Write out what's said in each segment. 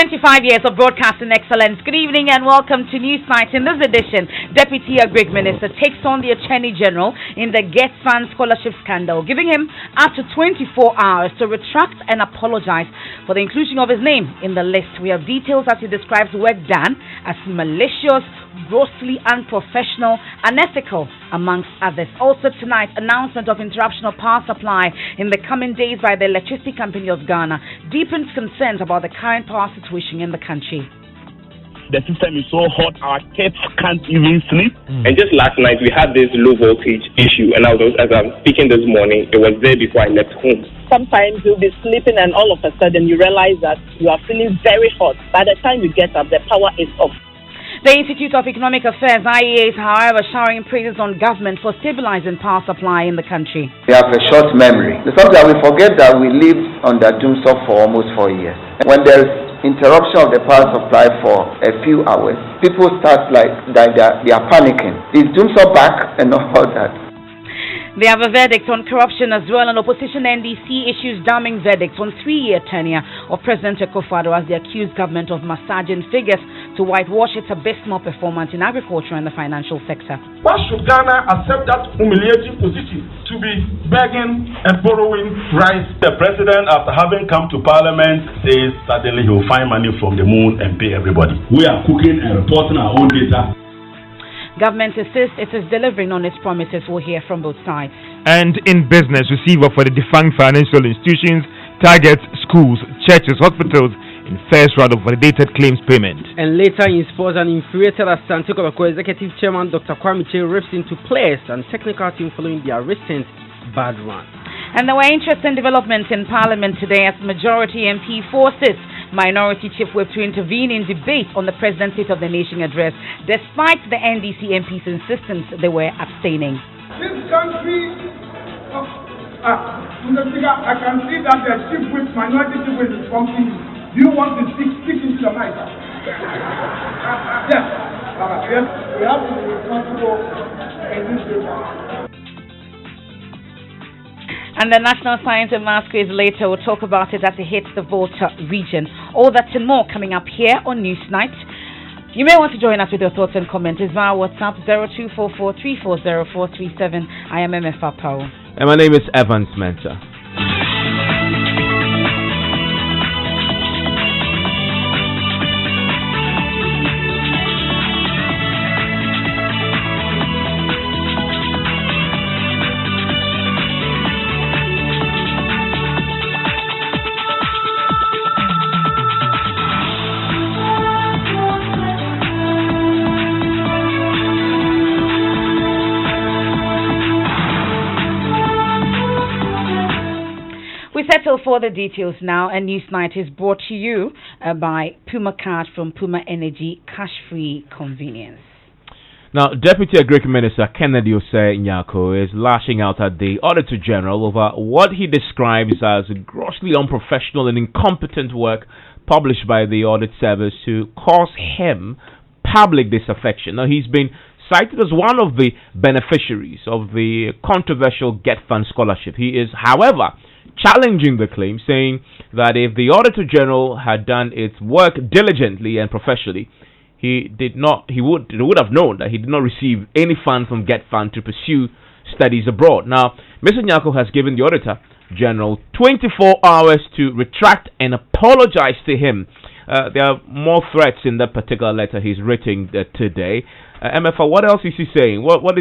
25 years of broadcasting excellence. Good evening and welcome to Newsnight. In this edition, Deputy Agric Minister takes on the Attorney General in the Get Fund scholarship scandal, giving him up to 24 hours to retract and apologize for the inclusion of his name in the list. We have details as he describes work done as malicious, grossly unprofessional, unethical, amongst others. Also tonight, announcement of interruption of power supply in the coming days by the Electricity Company of Ghana deepens concerns about the current power situation in the country. The system is so hot, our kids can't even sleep. And just last night, we had this low voltage issue, and as I'm speaking this morning, it was there before I left home. Sometimes you'll be sleeping, and all of a sudden you realize that you are feeling very hot. By the time you get up, the power is off. The Institute of Economic Affairs, IEA, is, however, showering praises on government for stabilizing power supply in the country. We have a short memory. Sometimes we forget that we lived under doomsday for almost 4 years. When there is interruption of the power supply for a few hours, people start they are panicking. Is doomsday back and all that? They have a verdict on corruption as well, and opposition NDC issues damning verdicts on 3-year tenure of President Akufo-Addo as they accuse government of massaging figures to whitewash its abysmal performance in agriculture and the financial sector. Why should Ghana accept that humiliating position to be begging and borrowing rice? The president, after having come to parliament, says suddenly he will find money from the moon and pay everybody. We are cooking and reporting our own data. Government insists it is delivering on its promises. We'll hear from both sides. And in business, receiver for the defunct financial institutions targets schools, churches, hospitals in first round of validated claims payment. And later in sports, an infuriated Asante Kotoko executive chairman Dr. Kwame Che rips into players and technical team following their recent bad run. And there were interesting developments in Parliament today as majority MP forces Minority Chief Whip to intervene in debate on the President's State of the Nation address, despite the NDC MP's insistence they were abstaining. This country, Mr. Speaker, I can see that the Chief Whip, Minority Chief Whip is pumping. Do you want to speak into the mic? Yes. Yes, we have to be responsible in this paper. And the National Science and Maths Quiz later. We'll talk about it as it hits the Volta region. All that and more coming up here on Newsnight. You may want to join us with your thoughts and comments. It's via WhatsApp 0244340437. I am Emefa Apawu. And my name is Mensah. Settle for the details now, and Newsnight is brought to you by Puma Card from Puma Energy, cash-free convenience. Now, Deputy Agric Minister Kennedy Osei Nyako is lashing out at the Auditor General over what he describes as grossly unprofessional and incompetent work published by the Audit Service to cause him public disaffection. Now, he's been cited as one of the beneficiaries of the controversial Get Fund scholarship. He is, however, challenging the claim, saying that if the Auditor General had done its work diligently and professionally, he would have known that he did not receive any fund from Get Fund to pursue studies abroad. Now, Mr. Nyako has given the Auditor General 24 hours to retract and apologize to him. There are more threats in that particular letter he's written today. Emefa, what else is he saying? What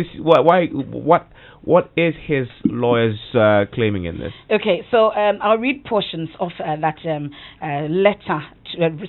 is his lawyers claiming in this? Okay, so I'll read portions of that letter to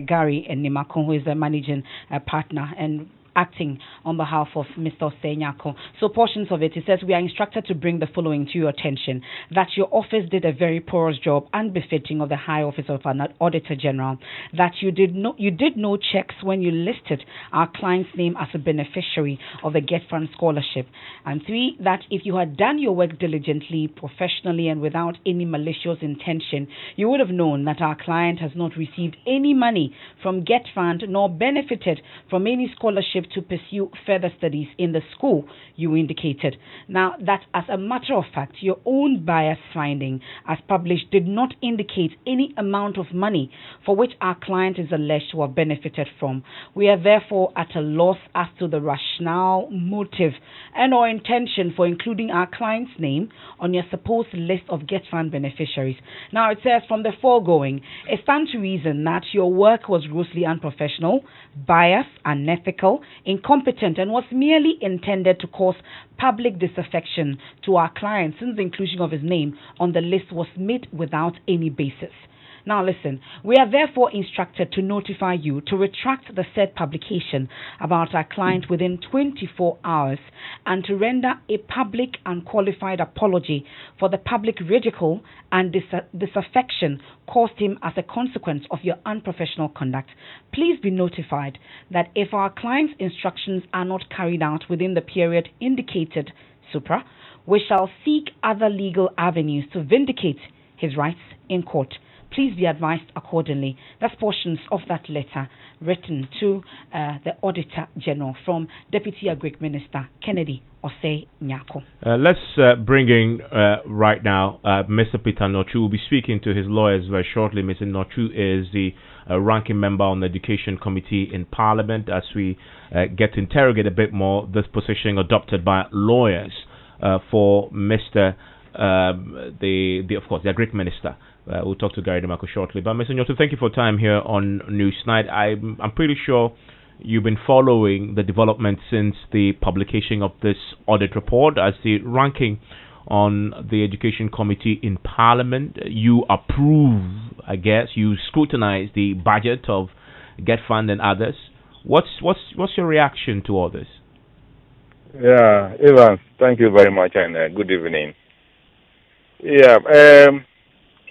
Gary and Nimakon, who is the managing partner and acting on behalf of Mr. Osei Nyako. So portions of it says, we are instructed to bring the following to your attention: that your office did a very porous job unbefitting of the high office of an Auditor General, that you did no checks when you listed our client's name as a beneficiary of the Get Fund scholarship, and 3, that if you had done your work diligently, professionally, and without any malicious intention, you would have known that our client has not received any money from Get Fund nor benefited from any scholarship to pursue further studies in the school you indicated. Now, that as a matter of fact, your own bias finding, as published, did not indicate any amount of money for which our client is alleged to have benefited from. We are therefore at a loss as to the rationale, motive, and or intention for including our client's name on your supposed list of Get Fund beneficiaries. Now, it says from the foregoing, it stands to reason that your work was grossly unprofessional, biased, unethical, incompetent, and was merely intended to cause public disaffection to our client, since the inclusion of his name on the list was made without any basis. Now listen, we are therefore instructed to notify you to retract the said publication about our client within 24 hours and to render a public and qualified apology for the public ridicule and disaffection caused him as a consequence of your unprofessional conduct. Please be notified that if our client's instructions are not carried out within the period indicated supra, we shall seek other legal avenues to vindicate his rights in court. Please be advised accordingly. That's portions of that letter written to the Auditor General from Deputy Agric Minister Kennedy Osei Nyako. Let's bring in right now Mr. Peter Nochu. We'll be speaking to his lawyers very shortly. Mr. Nochu is the ranking member on the Education Committee in Parliament. As we get to interrogate a bit more this position adopted by lawyers for Mr. Of course, the Agric Minister. We'll talk to Gary DeMarco shortly. But Mr. Nyoto, thank you for your time here on Newsnight. I'm pretty sure you've been following the development since the publication of this audit report. As the ranking on the Education Committee in Parliament, you approve, I guess, you scrutinize the budget of Get Fund and others. What's your reaction to all this? Yeah, Evans, thank you very much and good evening. Yeah,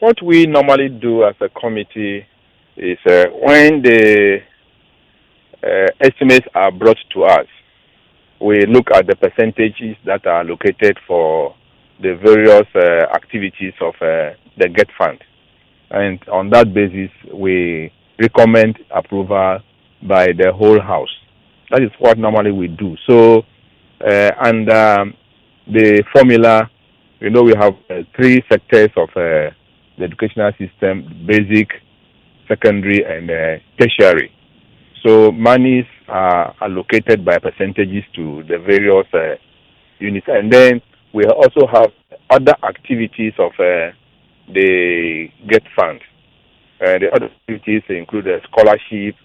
what we normally do as a committee is when the estimates are brought to us, we look at the percentages that are allocated for the various activities of the Get Fund. And on that basis, we recommend approval by the whole House. That is what normally we do. So, the formula, we have 3 sectors of the educational system: basic, secondary, and tertiary. So monies are allocated by percentages to the various units. And then we also have other activities of the Get Fund. The other activities include scholarship,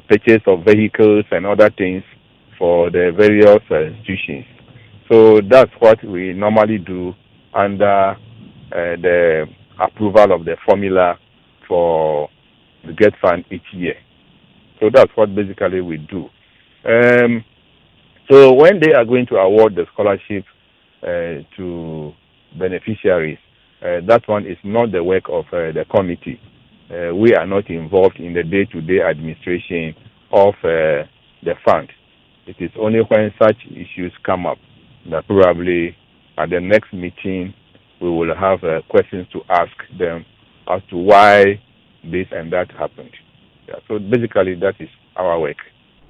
purchase of vehicles, and other things for the various institutions. So that's what we normally do under the approval of the formula for the Get Fund each year. So that's what basically we do. So when they are going to award the scholarship to beneficiaries, that one is not the work of the committee. We are not involved in the day-to-day administration of the fund. It is only when such issues come up that probably at the next meeting we will have questions to ask them as to why this and that happened. Yeah, so basically that is our work.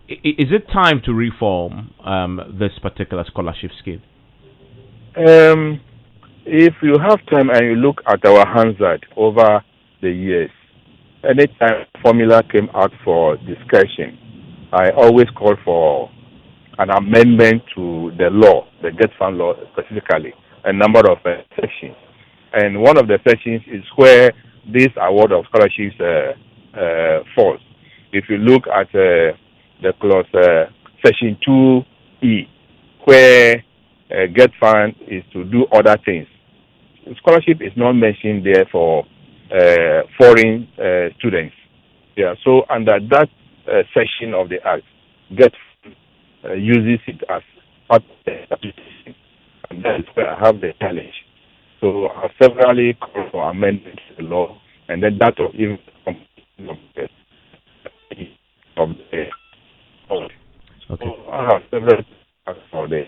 Is it time to reform this particular scholarship scheme? If you have time and you look at our Hansard over the years, anytime formula came out for discussion, I always call for an amendment to the law, the Get Fund law specifically, a number of sections. And one of the sections is where this award of scholarships falls. If you look at the clause section 2E, where Get Fund is to do other things, scholarship is not mentioned there for foreign students. Yeah, so under that section of the Act, Get Fund uses it as part of the application, and that is where I have the challenge. So I have severally called for amendments to the law, and then that of even of the board. Okay. So I have several for the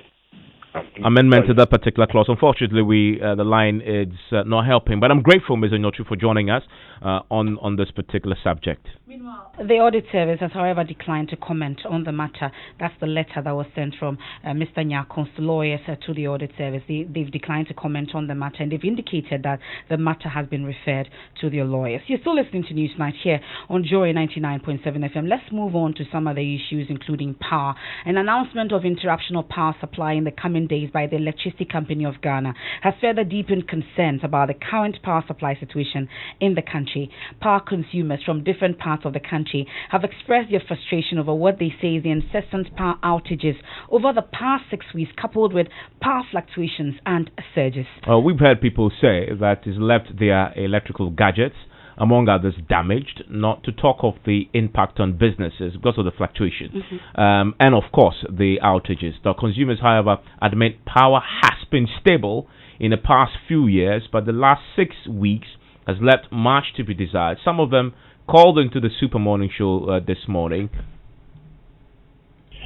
amendment to that particular clause. Unfortunately, the line is not helping. But I'm grateful, Ms. Onyotu, for joining us on this particular subject. Meanwhile, the audit service has, however, declined to comment on the matter. That's the letter that was sent from Mr. Nyako's lawyers to the audit service. They've declined to comment on the matter, and they've indicated that the matter has been referred to their lawyers. You're still listening to Newsnight here on Joy 99.7 FM. Let's move on to some other issues, including power. An announcement of interruption of power supply in the coming days by the Electricity Company of Ghana has further deepened concerns about the current power supply situation in the country. Power consumers from different parts of the country have expressed their frustration over what they say is the incessant power outages over the past 6 weeks, coupled with power fluctuations and surges. We've heard people say that it's left their electrical gadgets, among others, damaged, not to talk of the impact on businesses because of the fluctuation. And of course, the outages. The consumers, however, admit power has been stable in the past few years, but the last 6 weeks has left much to be desired. Some of them called into the Super Morning Show this morning.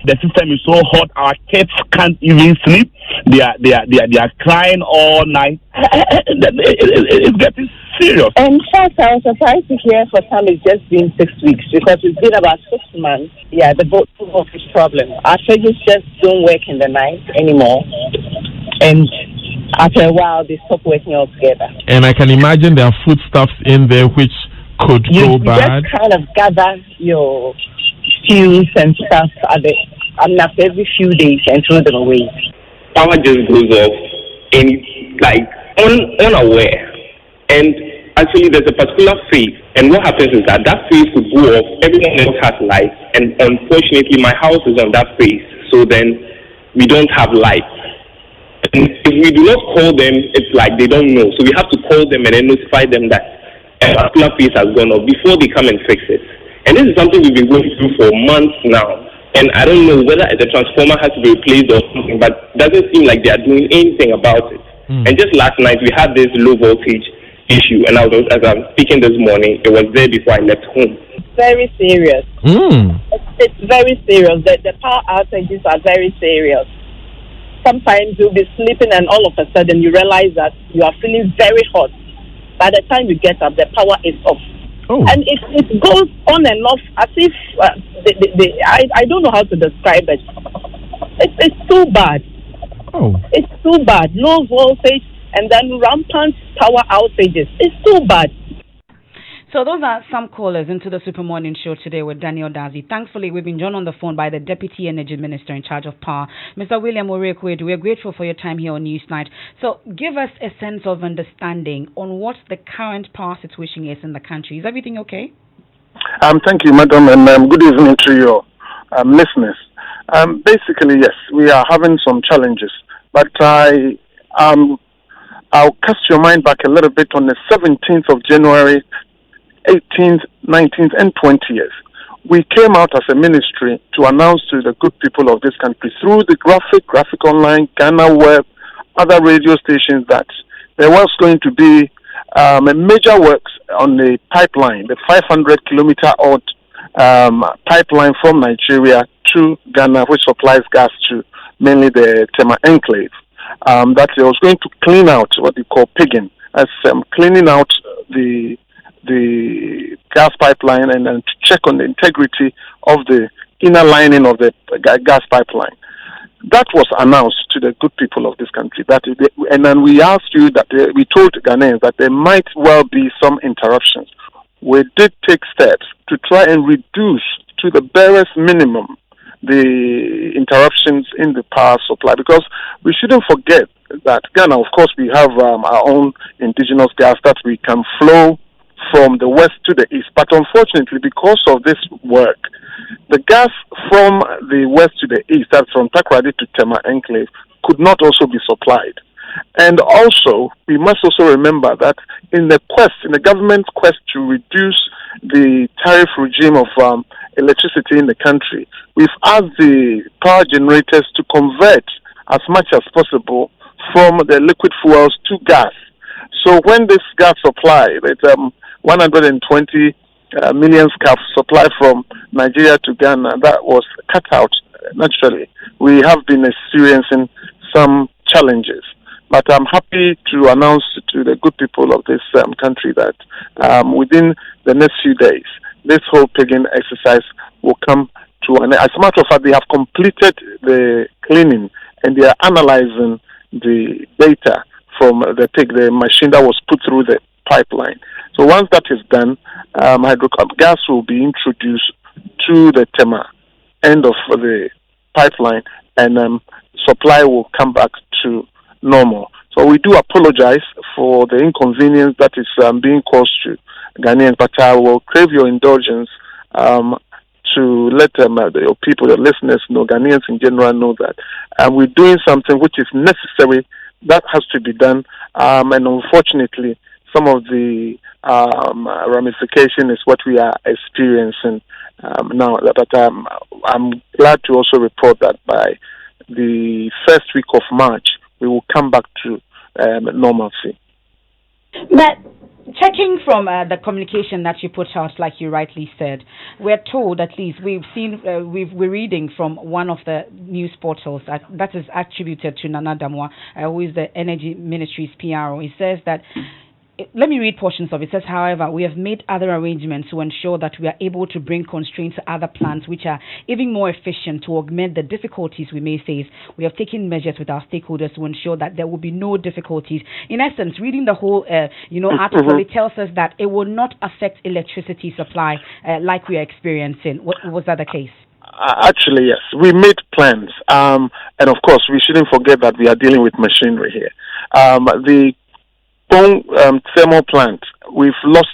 The system is so hot, our kids can't even sleep. They are crying all night. It's getting serious. In fact, I was surprised to hear for some it's just been 6 weeks, because it's been about 6 months. Yeah, the voltage problem. Our fridges just don't work in the night anymore, and after a while they stop working altogether. And I can imagine there are foodstuffs in there which could go bad. You just kind of gather your fuels and stuff after every few days and throw them away. Power just goes off unaware. And actually there's a particular phase, and what happens is that phase could go off, everyone else has light, and unfortunately my house is on that phase, so then we don't have light. And if we do not call them, it's like they don't know. So we have to call them and then notify them that a particular phase has gone off before they come and fix it. And this is something we've been going through for months now. And I don't know whether the transformer has to be replaced or something, but it doesn't seem like they are doing anything about it. And just last night we had this low voltage issue, and as I'm speaking this morning, it was there before I left home. It's very serious. It's very serious. The power outages are very serious. Sometimes you'll be sleeping and all of a sudden you realize that you are feeling very hot. By the time you get up, the power is off. And it goes on and off as if I don't know how to describe it. It's too bad. It's too bad. Low voltage and then rampant power outages. It's too bad. So those are some callers into the Super Morning Show today with Daniel Dazi. Thankfully, we've been joined on the phone by the Deputy Energy Minister in charge of power, Mr. William Orekwedu. We're grateful for your time here on Newsnight. So give us a sense of understanding on what the current power situation is in the country. Is everything okay? Thank you, madam, and good evening to your listeners. Basically, yes, we are having some challenges, but I'll cast your mind back a little bit on the 17th of January, 18th, 19th, and 20th. We came out as a ministry to announce to the good people of this country through the Graphic Online, Ghana Web, other radio stations that there was going to be a major works on the pipeline, the 500-kilometer odd pipeline from Nigeria to Ghana, which supplies gas to mainly the Tema Enclave. That it was going to clean out what we call pigging, as cleaning out the gas pipeline and to check on the integrity of the inner lining of the gas pipeline. That was announced to the good people of this country. And then we asked you that we told Ghanaians that there might well be some interruptions. We did take steps to try and reduce to the barest minimum the interruptions in the power supply, because we shouldn't forget that Ghana, of course, we have our own indigenous gas that we can flow from the west to the east. But unfortunately, because of this work, the gas from the west to the east, that's from Takoradi to Tema Enclave, could not also be supplied. And also, we must also remember that in the government's quest to reduce the tariff regime of electricity in the country, we've asked the power generators to convert as much as possible from the liquid fuels to gas. So when this gas supply, it's 120 million scarf supply from Nigeria to Ghana, that was cut out naturally. We have been experiencing some challenges. But I'm happy to announce to the good people of this country that within the next few days, this whole pigging exercise will come to an end. As a matter of fact, they have completed the cleaning and they are analyzing the data from the pig, the machine that was put through the pipeline. So once that is done, gas will be introduced to the Tema end of the pipeline, and supply will come back to normal. So we do apologize for the inconvenience that is being caused to Ghanaians, but I will crave your indulgence to let the people, the listeners know, Ghanaians in general know that we're doing something which is necessary, that has to be done, and unfortunately, some of the ramification is what we are experiencing now. But I'm glad to also report that by the first week of March, we will come back to normalcy. But checking from the communication that you put out, like you rightly said, we're told, at least we've seen, we're reading from one of the news portals that is attributed to Nana Damwa, who is the Energy Ministry's PRO. He says that, let me read portions of it. It says, however, we have made other arrangements to ensure that we are able to bring constraints to other plants which are even more efficient to augment the difficulties we may face. We have taken measures with our stakeholders to ensure that there will be no difficulties. In essence, reading the whole article, it tells us that it will not affect electricity supply like we are experiencing. Was that the case? Actually, yes. We made plans. And of course, we shouldn't forget that we are dealing with machinery here. The thermal plant, we've lost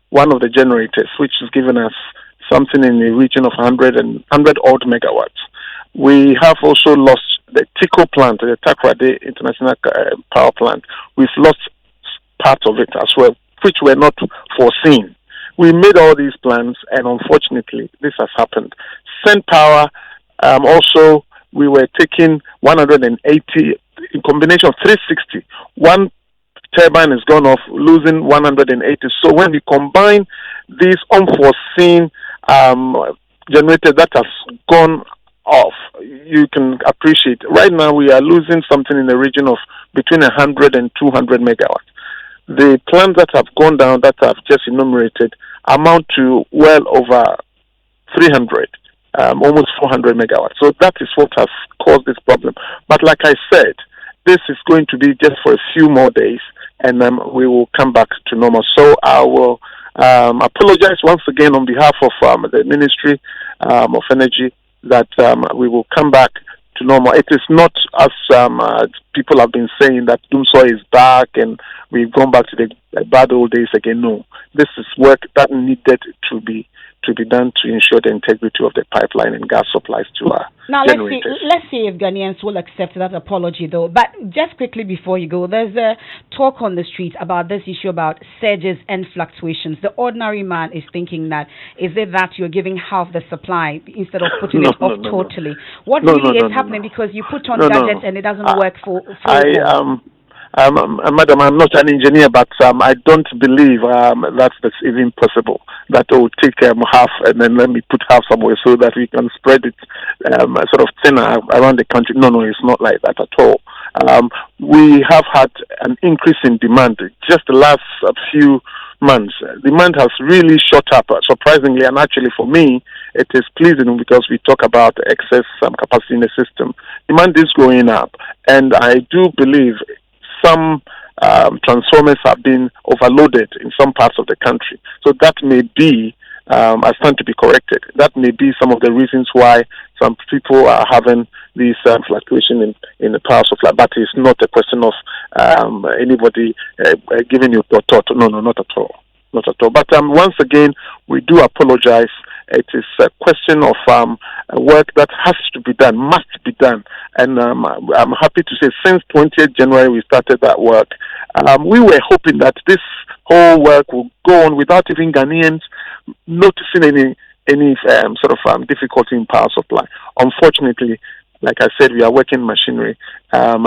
one of the generators, which has given us something in the region of 100 odd megawatts. We have also lost the TICO plant, the Takrade International Power Plant. We've lost part of it as well, which were not foreseen. We made all these plans, and unfortunately, this has happened. Send Power, also, we were taking 180, in combination of 360. One turbine has gone off, losing 180. So when we combine these unforeseen generators that has gone off, you can appreciate. Right now we are losing something in the region of between 100 and 200 megawatts. The plants that have gone down, that I've just enumerated, amount to well over 300, almost 400 megawatts. So that is what has caused this problem. But like I said, this is going to be just for a few more days, and we will come back to normal. So I will apologize once again on behalf of the Ministry of Energy that we will come back to normal. It is not, as people have been saying, that Doomsday is back and we've gone back to the bad old days again. No, this is work that needed to be done to ensure the integrity of the pipeline and gas supplies to our generators. Let's see if Ghanaians will accept that apology, though. But just quickly before you go, there's a talk on the street about this issue about surges and fluctuations. The ordinary man is thinking that, is it that you're giving half the supply instead of putting it off totally? What really is happening? Because you put on gadgets and it doesn't work for Madam, I'm not an engineer, but I don't believe that's even possible. That will take half and then let me put half somewhere so that we can spread it sort of thinner around the country. No, it's not like that at all. We have had an increase in demand just the last few months. Demand has really shot up, surprisingly, and actually for me, it is pleasing because we talk about excess capacity in the system. Demand is going up, and I do believe some transformers have been overloaded in some parts of the country. So that may be, I stand to be corrected, that may be some of the reasons why some people are having these fluctuation in the power supply. But it's not a question of anybody giving you a thought. No, not at all. Not at all. But once again, we do apologize. It is a question of work that has to be done, must be done. And I'm happy to say since 20th January we started that work. We were hoping that this whole work will go on without even Ghanaians noticing any sort of difficulty in power supply. Unfortunately, like I said, we are working machinery. Some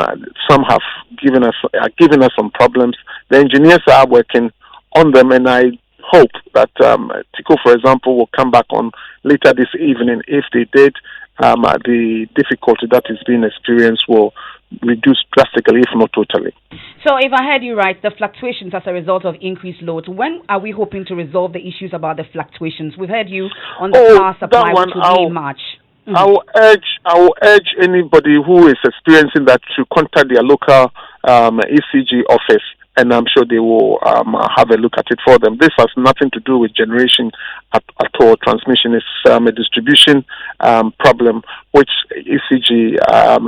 have given us some problems. The engineers are working on them, and I hope that TICO, for example, will come back on later this evening. If they did, the difficulty that is being experienced will reduced drastically, if not totally. So if I heard you right, the fluctuations as a result of increased loads, when are we hoping to resolve the issues about the fluctuations? We've heard you on the power supply, which will be in March. I will urge anybody who is experiencing that to contact their local ECG office, and I'm sure they will have a look at it for them. This has nothing to do with generation at all. Transmission is a distribution problem, which ECG,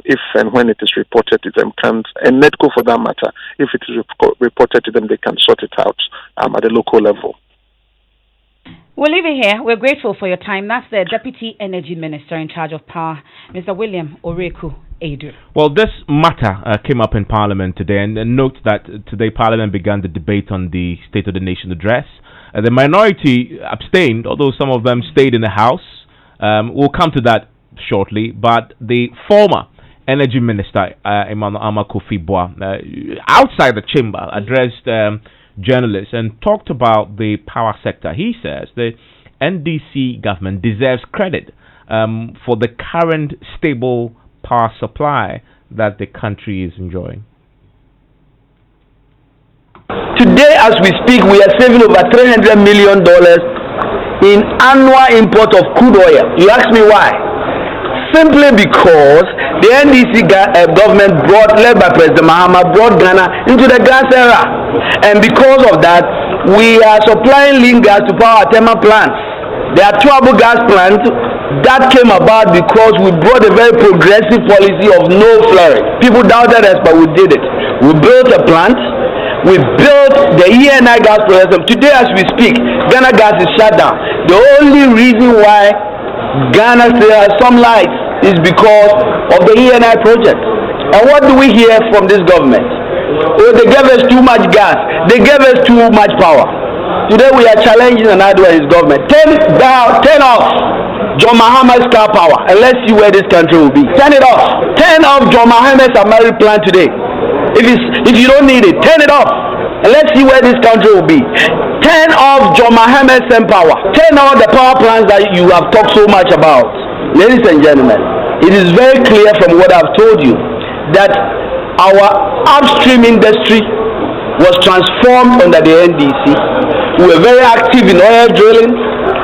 if and when it is reported to them, can, and NEDCO for that matter, if it is reported to them, they can sort it out at the local level. We'll leave it here. We're grateful for your time. That's the Deputy Energy Minister in charge of power, Mr. William Oreku Edu. Well, this matter came up in Parliament today, and note that today Parliament began the debate on the State of the Nation address. The minority abstained, although some of them stayed in the House. We'll come to that shortly. But the former Energy Minister, Emmanuel Kofi-Boah, outside the chamber, addressed journalists and talked about the power sector. He says the NDC government deserves credit for the current stable power supply that the country is enjoying. Today, as we speak, we are saving over $300 million in annual import of crude oil. You ask me why? Simply because the NDC government led by President Mahama, brought Ghana into the gas era. And because of that, we are supplying lean gas to power thermal plants. There are 2 gas plants that came about because we brought a very progressive policy of no flaring. People doubted us, but we did it. We built a plant. We built the ENI gas processor. Today, as we speak, Ghana gas is shut down. The only reason why Ghana still has some lights is because of the ENI project. And what do we hear from this government? Oh, they gave us too much gas. They gave us too much power. Today we are challenging another his government. Turn off John Mahama's car power, and let's see where this country will be. Turn it off. Turn off John Mahama's Ameri plan today. If you don't need it, turn it off, and let's see where this country will be. Turn off John Mahama's power. Turn off the power plants that you have talked so much about. Ladies and gentlemen, it is very clear from what I've told you that our upstream industry was transformed under the NDC. We were very active in oil drilling.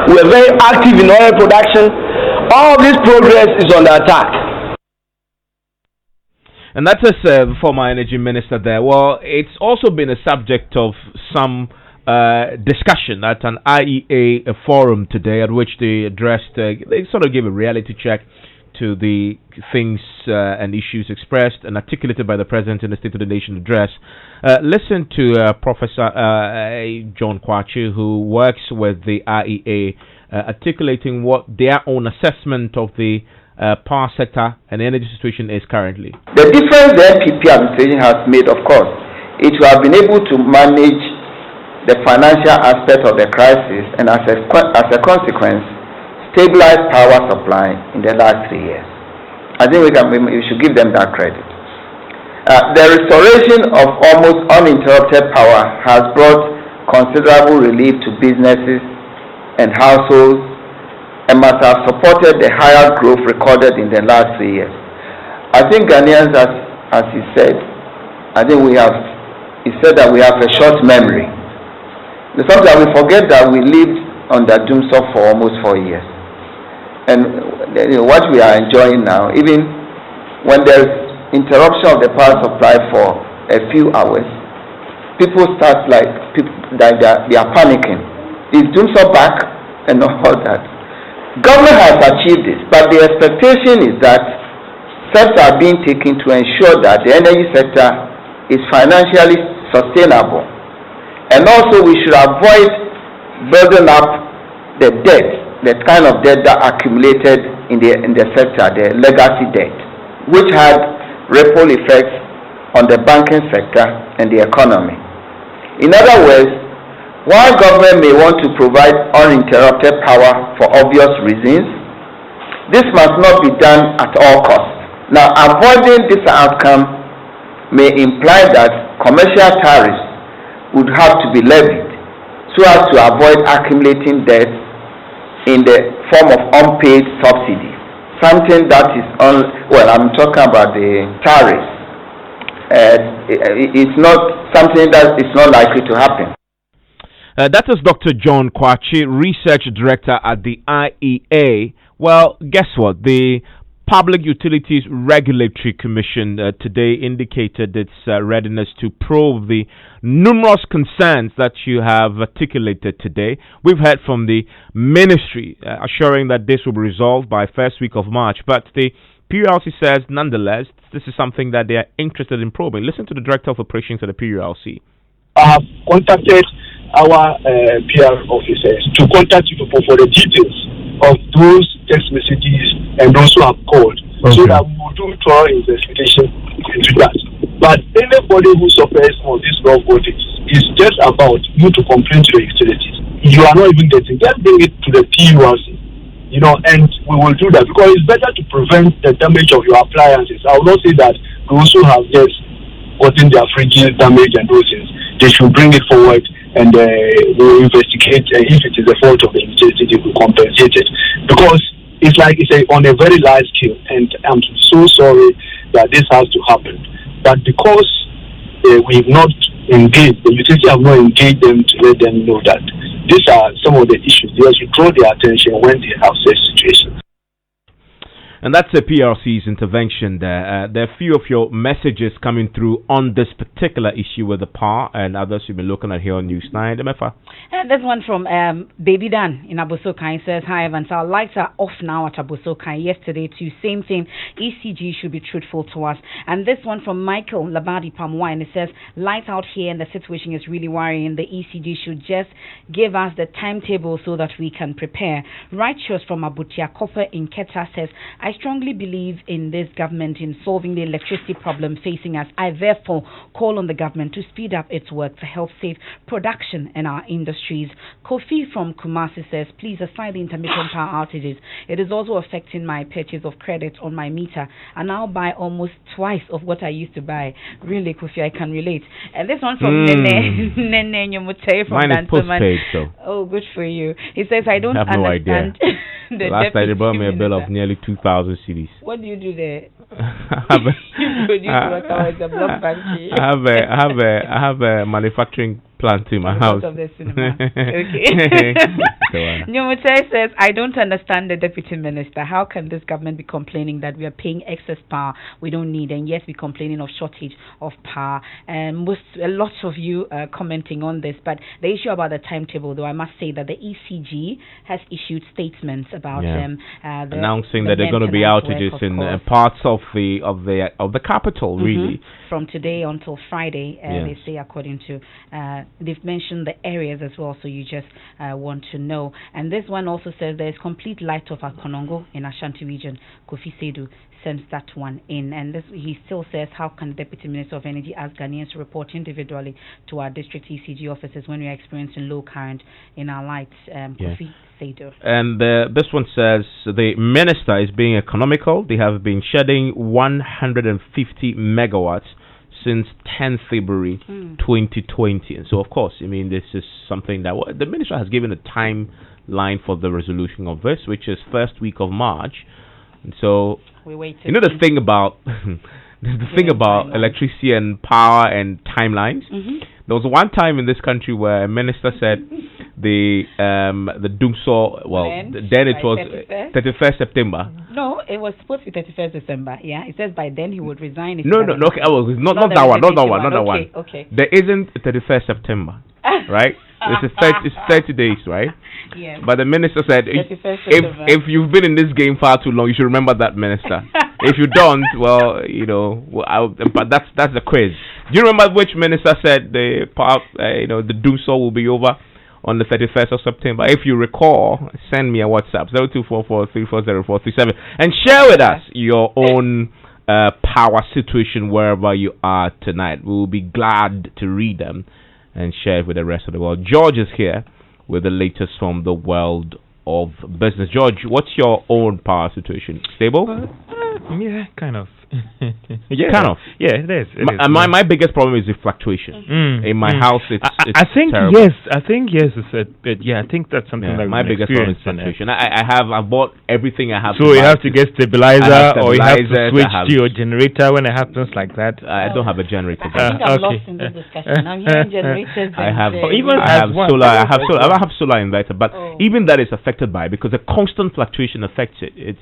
We were very active in oil production. All this progress is under attack. And that's a former energy minister there. Well, it's also been a subject of some discussion at an IEA forum today, at which they addressed, they sort of gave a reality check to the things and issues expressed and articulated by the President in the State of the Nation address. Listen to Professor John Kwachu, who works with the IEA, articulating what their own assessment of the power sector and energy situation is currently. The difference the NPP administration has made, of course, is to have been able to manage the financial aspect of the crisis and as a consequence, stabilize power supply in the last 3 years. I think we should give them that credit. The restoration of almost uninterrupted power has brought considerable relief to businesses and households and must have supported the higher growth recorded in the last 3 years. I think Ghanaians, as he said, he said that we have a short memory. Sometimes we forget that we lived under doomsday for almost 4 years. And what we are enjoying now, even when there's interruption of the power supply for a few hours, people start they are panicking. Is doomsday back? And all that. Government has achieved this, but the expectation is that steps are being taken to ensure that the energy sector is financially sustainable. And also we should avoid building up the debt, the kind of debt that accumulated in the sector, the legacy debt, which had ripple effects on the banking sector and the economy. In other words, while government may want to provide uninterrupted power for obvious reasons, this must not be done at all costs. Now, avoiding this outcome may imply that commercial tariffs would have to be levied so as to avoid accumulating debt in the form of unpaid subsidies. Something that is I'm talking about the tariffs it's not something that is not likely to happen. That is Dr. John Kwachi, Research Director at the IEA. Well, guess what? The Public Utilities Regulatory Commission today indicated its readiness to probe the numerous concerns that you have articulated today. We've heard from the ministry assuring that this will be resolved by first week of March, but the PULC says, nonetheless, this is something that they are interested in probing. Listen to the Director of Operations at the PULC. I have contacted our PR officers to contact you people for the details of those text messages and those who have called, so that we will do thorough investigation into that. But anybody who suffers on this law voltage is just about you to complain to the utilities. You are not even getting, just bring it to the PULC, and we will do that, because it's better to prevent the damage of your appliances. I will not say that those who have just gotten their fridges damaged and those things, they should bring it forward, and we will investigate. If it is the fault of the utility, they will compensate it, because it's on a very large scale, and I'm so sorry that this has to happen. But because we've not engaged, the utility have not engaged them to let them know that these are some of the issues. They should draw their attention when they have such situations. And that's the PRC's intervention there. There are a few of your messages coming through on this particular issue with the power and others you've been looking at here on News 9. Emefa. There's one from Baby Dan in Abosokai. He says, hi, Evans. Our lights are off now at Abosokai. Yesterday, too. Same thing. ECG should be truthful to us. And this one from Michael Labadi Pamwa. And it says, lights out here and the situation is really worrying. The ECG should just give us the timetable so that we can prepare. Righteous from Abutia Copper in Keta says, I strongly believe in this government in solving the electricity problem facing us. I therefore call on the government to speed up its work to help save production in our industries. Kofi from Kumasi says, please, aside the intermittent power outages, it is also affecting my purchase of credit on my meter. I now buy almost twice of what I used to buy. Really, Kofi, I can relate. And this one from Nene Nyomute from Mine is postpaid, so. Oh, good for you. He says, I don't have understand. No idea. Last night they brought me a bill of nearly 2,000 cedis. What do you do there? I have a manufacturing plant in my house. Of the cinema. Okay. Nyomutai says, I don't understand the deputy minister. How can this government be complaining that we are paying excess power we don't need, and yes, we're complaining of shortage of power? And a lot of you commenting on this, but the issue about the timetable, though, I must say that the ECG has issued statements about announcing that there are going to be outages in parts of the capital, really. From today until Friday, they say, according to, they've mentioned the areas as well, so you just want to know. And this one also says there is complete light off at Konongo in Ashanti region. Kofi Sedu sends that one in. And this, he still says, how can the Deputy Minister of Energy ask Ghanaians to report individually to our district ECG offices when we are experiencing low current in our lights? Kofi Sedu. And this one says the minister is being economical. They have been shedding 150 megawatts since 10th February 2020. And so, of course, I mean, this is something that the minister has given a timeline for the resolution of this, which is first week of March. And so, the thing about electricity and power and timelines. There was one time in this country where a minister said the Doomsaw, then it was 31st September. No, it was supposed to be 31st December. Yeah, it says by then he would resign. No, okay, not that one. Okay. There isn't 31st September, right? It's 30 days, right? Yes. But the minister said, if you've been in this game far too long, you should remember that minister. If you don't, but that's the quiz. Do you remember which minister said the doomsaw will be over on the 31st of September? If you recall, send me a WhatsApp 0244340437 and share with us your own power situation wherever you are tonight. We will be glad to read them and share it with the rest of the world. George is here with the latest from the world of business. George, what's your own power situation? Stable? Yeah, kind of. Kind of. Yeah, it is. My biggest problem is the fluctuation. In my house, it's I think terrible. yes. I think yes. I think that's something that my biggest problem is fluctuation. I bought everything I have. So you have to get stabilizer, or you have to switch to your generator when it happens like that. I don't have a generator. I think I'm lost in the discussion. I'm hearing generators. I have solar. I have solar inverter, but even that is affected by it because the constant fluctuation affects it.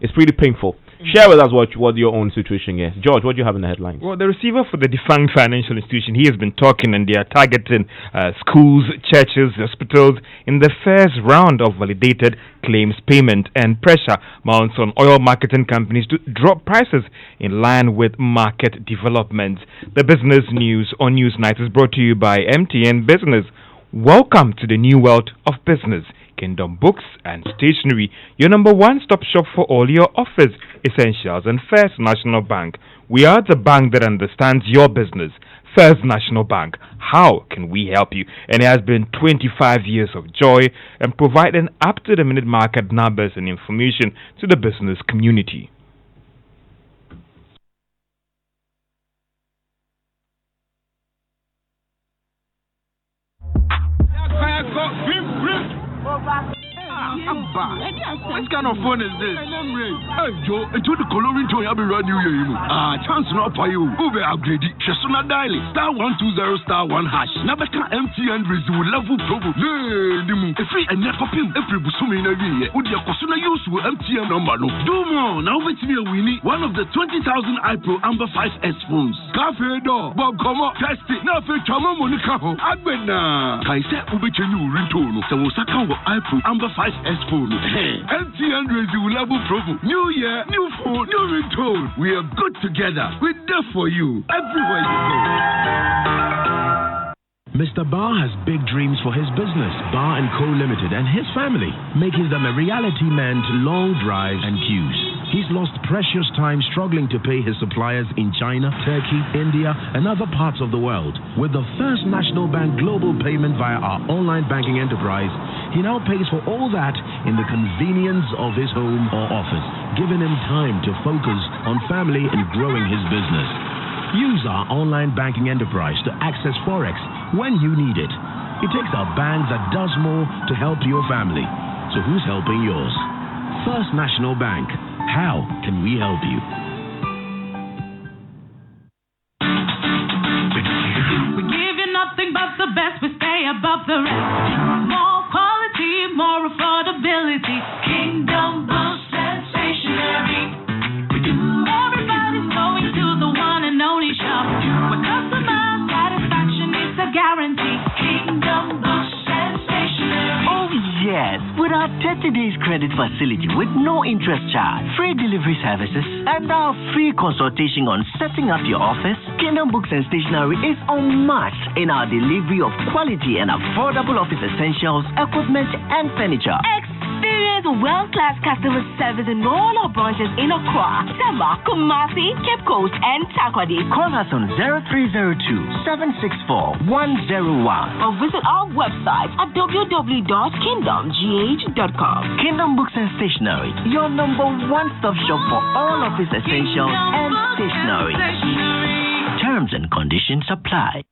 It's pretty painful. Share with us what your own situation is. George, what do you have in the headlines? Well, the receiver for the defunct financial institution, he has been talking, and they are targeting schools, churches, hospitals in the first round of validated claims payment, and pressure mounts on oil marketing companies to drop prices in line with market developments. The business news on Newsnight is brought to you by MTN Business. Welcome to the new world of business. Kingdom Books and Stationery, your number one-stop shop for all your office essentials, and First National Bank. We are the bank that understands your business. First National Bank. How can we help you? And it has been 25 years of joy and providing up-to-the-minute market numbers and information to the business community. I'm back. What kind of phone is this? Hey, Joe, into the coloring toy I'll be running you. Chance not for you. Who be upgraded? Shasuna Daily. *120*1#. Nabeka MTN Resume level promo. If we and never pim, every busumi in a year. Would your Kosuna use with MTN number? No. Do more. Now with me, we need one of the 20,000 iPro Amber 5S phones. Cafe door. Bob, come on. Test it. Now, if you come on, Monica, Agbena. Kaisa Ubechenu Rintono. So, Saka iPro Amber 5S phone. MTN Resume level promo. New year, new phone, new ringtone. We are good together. We're there for you everywhere you go. Mr. Barr has big dreams for his business, Barr & Co. Limited, and his family, making them a reality meant long drives and queues. He's lost precious time struggling to pay his suppliers in China, Turkey, India, and other parts of the world. With the First National Bank global payment via our online banking enterprise, he now pays for all that in the convenience of his home or office, giving him time to focus on family and growing his business. Use our online banking enterprise to access Forex when you need it. It takes a bank that does more to help your family. So who's helping yours? First National Bank. How can we help you? We give you nothing but the best. We stay above the rest. More quality, more affordability. Kingdom Books and Stationery. Everybody's going to the one and only shop where customer satisfaction is a guarantee. Kingdom Books and Stationery. Oh yes, with our 30 days credit facility with no interest charge, free delivery services, and our free consultation on setting up your office, Kingdom Books and Stationery is unmatched in our delivery of quality and affordable office essentials, equipment, and furniture. Experience world-class customer service in all our branches in Accra, Tema, Kumasi, Cape Coast, and Takoradi. Call us on 0302-764-101 or visit our website at www.kingdomgh.com. Kingdom Books and Stationery, your number one-stop shop for all office essentials and stationery. Terms and conditions apply.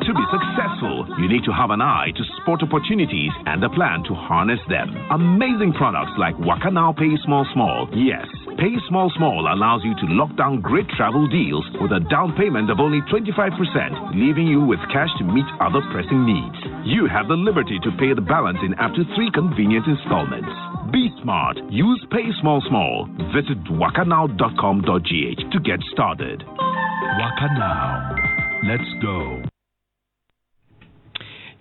To be successful, you need to have an eye to spot opportunities and a plan to harness them. Amazing products like Waka Now Pay Small Small. Yes, Pay Small Small allows you to lock down great travel deals with a down payment of only 25%, leaving you with cash to meet other pressing needs. You have the liberty to pay the balance in up to 3 convenient installments. Be smart. Use Pay Small Small. Visit wakanow.com.gh to get started. Waka Now. Let's go.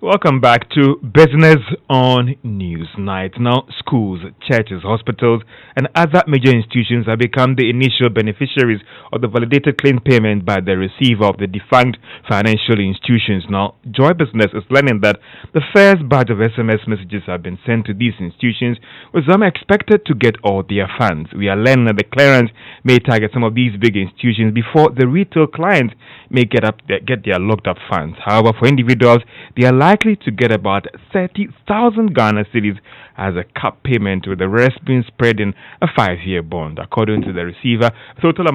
Welcome back to Business on Newsnight. Now, schools, churches, hospitals, and other major institutions have become the initial beneficiaries of the validated claim payment by the receiver of the defunct financial institutions. Now, Joy Business is learning that the first batch of SMS messages have been sent to these institutions, with some expected to get all their funds. We are learning that the clearance may target some of these big institutions before the retail clients may get their locked up funds. However, for individuals, they are likely to get about 30,000 Ghana cedis as a cap payment, with the rest being spread in a 5-year bond. According to the receiver, a total of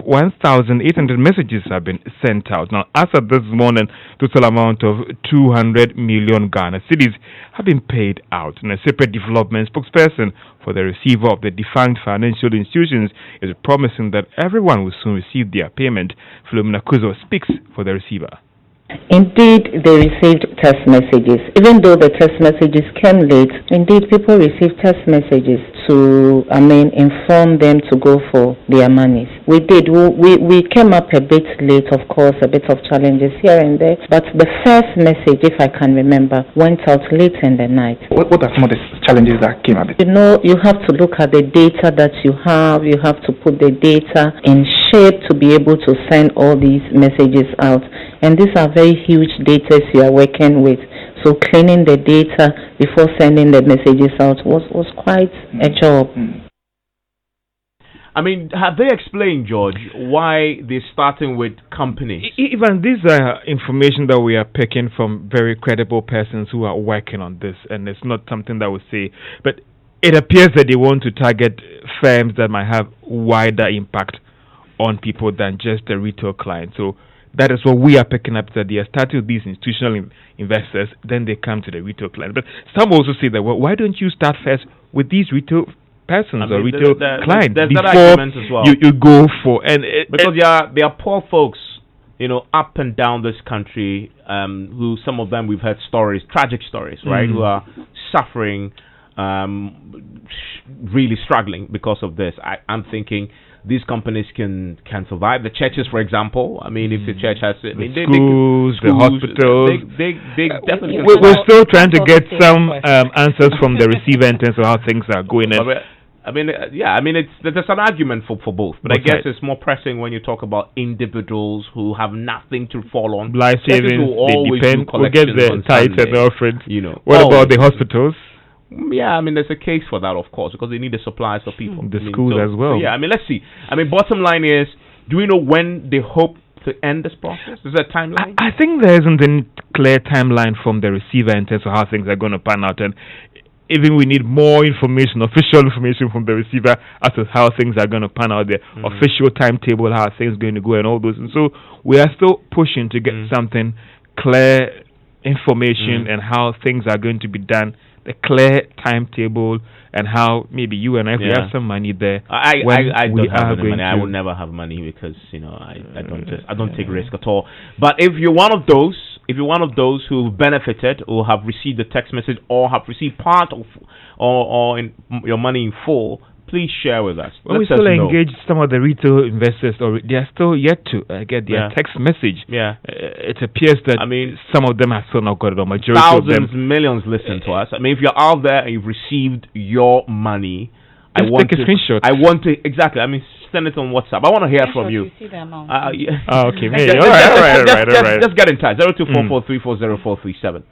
1,800 messages have been sent out. Now, as of this morning, total amount of 200 million Ghana cedis have been paid out. And a separate development spokesperson for the receiver of the defunct financial institutions is promising that everyone will soon receive their payment. Philomena Kuzo speaks for the receiver. Indeed, they received text messages. Even though the text messages came late, indeed, people received text messages to, inform them to go for their monies. We did. We came up a bit late, of course, a bit of challenges here and there, but the first message, if I can remember, went out late in the night. What are some of the challenges that came up? You have to look at the data that you have. You have to put the data in shape to be able to send all these messages out. And these are very huge data you are working with. So cleaning the data before sending the messages out was quite a job. Have they explained, George, why they're starting with companies? Even these are information that we are picking from very credible persons who are working on this, and it's not something that we say. But it appears that they want to target firms that might have wider impact on people than just the retail client. So that is what we are picking up, that they are starting with these institutional investors, then they come to the retail client. But some also say that, well, why don't you start first with these retail persons or retail clients before you go for... Because there are poor folks, up and down this country, who some of them we've heard stories, tragic stories, right, who are suffering, really struggling because of this. I'm thinking these companies can survive. The churches, for example. If the church has the schools, the hospitals, they definitely. We're still trying to get some answers from the receiver in terms of how things are going. There's an argument for both, but I guess it's more pressing when you talk about individuals who have nothing to fall on. Life savings, they depend. We get the tithes and the offerings. What about the hospitals? Yeah, there's a case for that, of course, because they need the supplies of people. The schools as well. Let's see. Bottom line is, do we know when they hope to end this process? Is there a timeline? I think there isn't any clear timeline from the receiver in terms of how things are going to pan out, and even we need more information, official information from the receiver as to how things are going to pan out, the official timetable, how things are going to go, and all those. And so we are still pushing to get something clear information and how things are going to be done. A clear timetable, and how maybe you and I, if we have some money there. I don't have any money. I would never have money because I don't take risk at all. But if you're one of those who've benefited or have received a text message or have received part of or in your money in full, please share with us. Well, we still engage some of the retail investors, or they are still yet to get their text message. It appears that some of them have still not got it, or majority thousands, of them. Millions listen to us. If you're out there and you've received your money, take a screenshot. Send it on WhatsApp. I want to hear from you. Okay, maybe. All right. Just get in touch. 0244340437.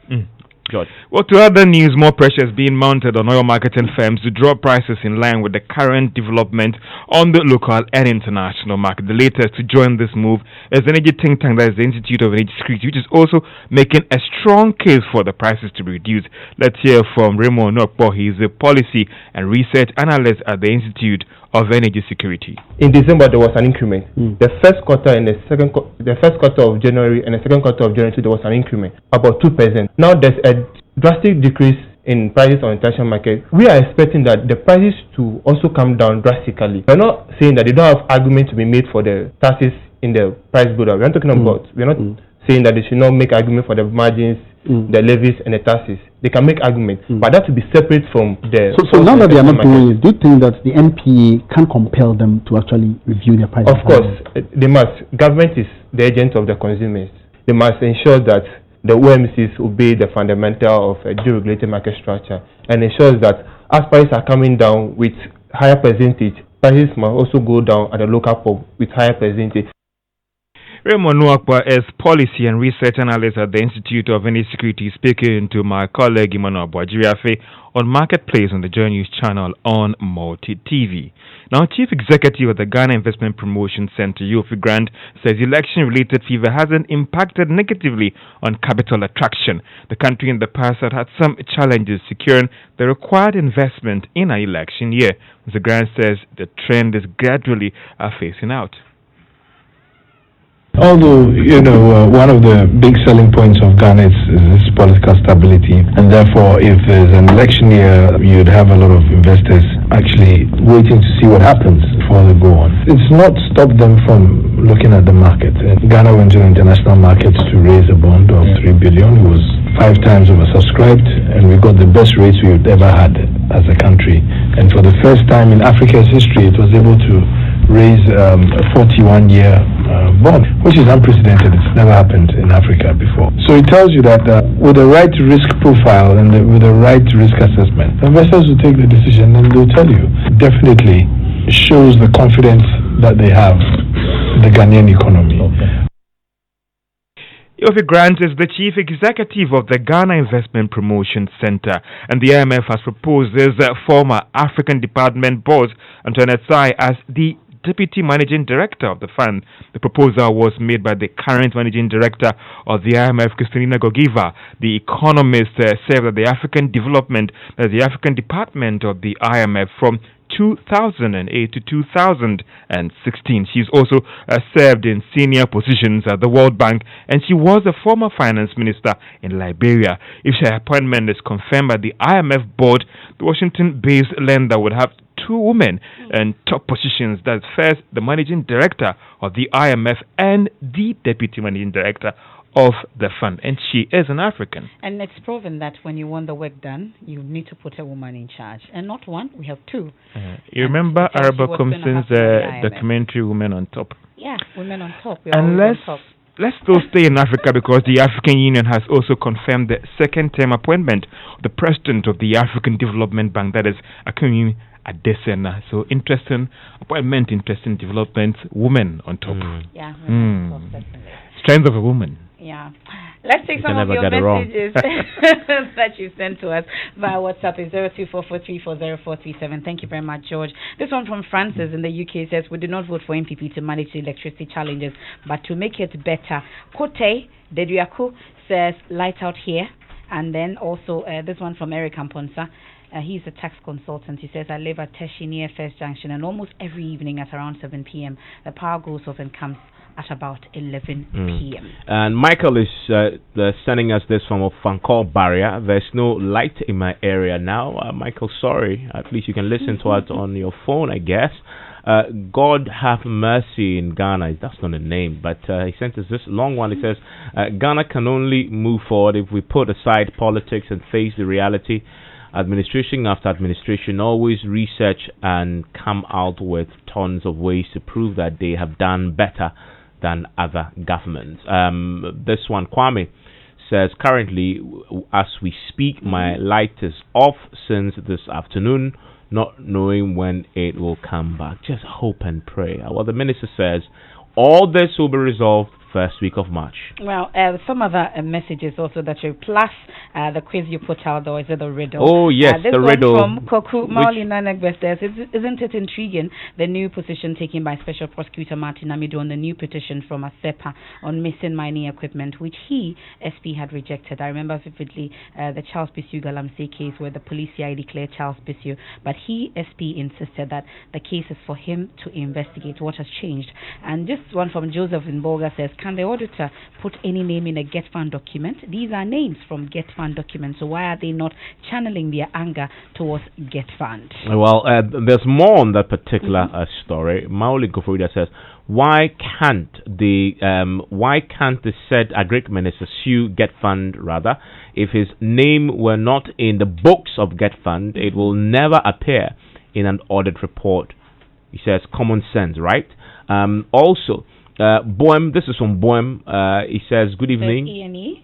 George. Well, to other news, more pressure is being mounted on oil marketing firms to drop prices in line with the current development on the local and international market. The latest to join this move is the energy think tank, that is the Institute of Energy Security, which is also making a strong case for the prices to be reduced. Let's hear from Raymond Nokpo. He is a policy and research analyst at the Institute of Energy Security. In December, there was an increment. The first quarter and the first quarter of January and the second quarter of January, there was an increment, about 2%. Now there's a drastic decrease in prices on the international market. We are expecting that the prices to also come down drastically. We're not saying that they don't have argument to be made for the taxes in the price buildup. We're not talking about. We're not saying that they should not make argument for the margins, the levies, and the taxes. They can make arguments, but that to be separate from the. So now that they are not doing it, do you think that the NPA can compel them to actually review their prices? Of course, they must. Government is the agent of the consumers. They must ensure that the OMCs obey the fundamental of a deregulated market structure, and ensures that as prices are coming down with higher percentage, prices must also go down at the local pub with higher percentage. Raymond Nwakwa is policy and research analyst at the Institute of Energy Security, speaking to my colleague Emmanuel Boajiriafe on Marketplace on the Joy News channel on Multi TV. Now, Chief Executive of the Ghana Investment Promotion Center, Yofi Grant, says election-related fever hasn't impacted negatively on capital attraction. The country in the past had some challenges securing the required investment in an election year. Mr. Grant says the trend is gradually phasing out. Although, one of the big selling points of Ghana is political stability, and therefore, if there's an election year, you'd have a lot of investors actually waiting to see what happens before they go on. It's not stopped them from looking at the market. Ghana went to the international markets to raise a bond of 3 billion. It was 5 times oversubscribed, and we got the best rates we've ever had as a country. And for the first time in Africa's history, it was able to raise a 41-year bond, which is unprecedented. It's never happened in Africa before. So it tells you that with the right risk profile and with the right risk assessment, investors will take the decision and they'll tell you. Definitely shows the confidence that they have in the Ghanaian economy. Yofi Grant is the Chief Executive of the Ghana Investment Promotion Center, and the IMF has proposed his former African Department boss, Antoinette Sai, as the Deputy Managing Director of the fund. The proposal was made by the current Managing Director of the IMF, Christina Gogiva. The Economist said that the African Department of the IMF from 2008 to 2016. She's also served in senior positions at the World Bank, and she was a former finance minister in Liberia. If her appointment is confirmed by the IMF board, the Washington-based lender would have 2 women in top positions. That's first the managing director of the IMF and the deputy managing director of the fund, and she is an African. And it's proven that when you want the work done, you need to put a woman in charge, and not one, we have 2. You remember Araba Compson's documentary Women on Top? Yeah, Women on Top. And let's still stay in Africa, because the African Union has also confirmed the second-term appointment of the president of the African Development Bank, that is Akinwumi Adesina. So interesting appointment, interesting development. Women on top. Yeah, women on top, definitely. Strength of a woman. Yeah. Let's take some of your messages that you sent to us via WhatsApp. Is 0244340437. Thank you very much, George. This one from Francis in the UK says, we did not vote for MPP to manage the electricity challenges, but to make it better. Kote Deduaku says, light out here. And then also this one from Eric Amponsa. He's a tax consultant. He says, I live at Teshi near First Junction, and almost every evening at around 7 p.m. the power goes off and comes at about 11 p.m. And Michael is sending us this from a phone call barrier. There's no light in my area now. Michael, sorry. At least you can listen to it on your phone, I guess. God have mercy in Ghana. That's not a name, but he sent us this long one. It says, Ghana can only move forward if we put aside politics and face the reality. Administration after administration always research and come out with tons of ways to prove that they have done better than other governments. This one, Kwame, says, currently, as we speak, my light is off since this afternoon, not knowing when it will come back. Just hope and pray. Well, the minister says, all this will be resolved first week of March. Well, some other messages also that you plus the quiz you put out, though, is it the riddle? Oh, yes, the riddle. This one from Koku Maulina Negbestes. Isn't it intriguing, the new position taken by Special Prosecutor Martin Amido on the new petition from ASEPA on missing mining equipment, which he, SP, had rejected. I remember vividly the Charles Bissiou Galamsey case where the police CI declared Charles Bissiou, but he, SP, insisted that the case is for him to investigate what has changed. And this one from Joseph Inbolga says, can the auditor put any name in a Get Fund document? These are names from Get Fund documents, so why are they not channeling their anger towards Get Fund? Well, there's more on that particular story. Mauli Gofrida says, why can't the said agric minister sue Get Fund rather? If his name were not in the books of Get Fund, it will never appear in an audit report. He says, common sense, right? Also, Boem, this is from Boem. He says, good evening. E&E?